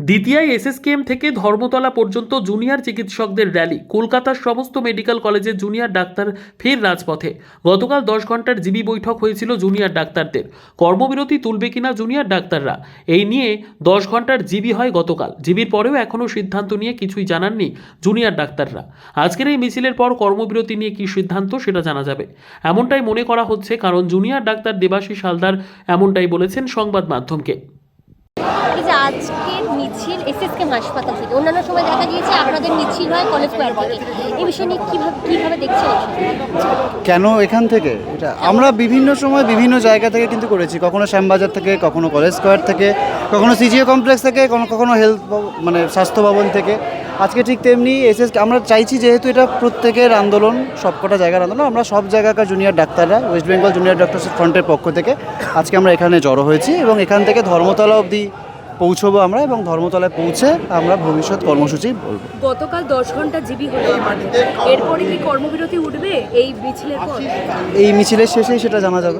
দ্বিতীয় এসএসকেএম থেকে ধর্মতলা পর্যন্ত জুনিয়র চিকিৎসকদের র্যালি। কলকাতার সমস্ত মেডিকেল কলেজের জুনিয়র ডাক্তার ফের রাজপথে। গতকাল 10 ঘন্টার জিবি বৈঠক হয়েছিল জুনিয়র ডাক্তারদের। কর্মবিরতি তুলবে কিনা জুনিয়র ডাক্তাররা, এই নিয়ে 10 ঘন্টার জিবি হয় গতকাল। জিবির পরেও এখনও সিদ্ধান্ত নিয়ে কিছুই জানাননি জুনিয়র ডাক্তাররা। আজকের এই মিছিলের পর কর্মবিরতি নিয়ে কী সিদ্ধান্ত সেটা জানা যাবে, এমনটাই মনে করা হচ্ছে, কারণ জুনিয়র ডাক্তার দেবাশিস হালদার এমনটাই বলেছেন সংবাদ মাধ্যমকে। এই যে আজকের মিছিল এসএসকেএম হাসপাতাল থেকে, অন্যান্য সময় দেখা গিয়েছে আপনাদের মিছিল হয় কলেজ স্কোয়ার থেকে, এই বিষয় নিয়ে কিভাবে দেখছেন? কেন এখান থেকে? এটা আমরা বিভিন্ন সময় বিভিন্ন জায়গা থেকে কিন্তু করেছি, কখনো শ্যামবাজার থেকে, কখনো কলেজ স্কোয়ার থেকে, কখনো সিজিও কমপ্লেক্স থেকে, কখনো হেলথ মানে স্বাস্থ্য ভবন থেকে। আজকে ঠিক তেমনি আমরা চাইছি, যেহেতু এটা প্রত্যেকের আন্দোলন, সবকটা জায়গার আন্দোলন, আমরা সব জায়গাকার জুনিয়র ডাক্তাররা ওয়েস্ট বেঙ্গল জুনিয়র ডক্টরস ফ্রন্টের পক্ষ থেকে আজকে আমরা এখানে জড়ো হয়েছি এবং এখান থেকে ধর্মতলা অবধি পৌঁছবো আমরা, এবং ধর্মতলায় পৌঁছে আমরা ভবিষ্যৎ কর্মসূচি বলবো। গতকাল 10 ঘন্টা জিবি হলো আমাদের, এরপরে কি কর্মবিরতি উঠবে এই মিছিলের পর? এই মিছিলের শেষেই সেটা জানা যাবে।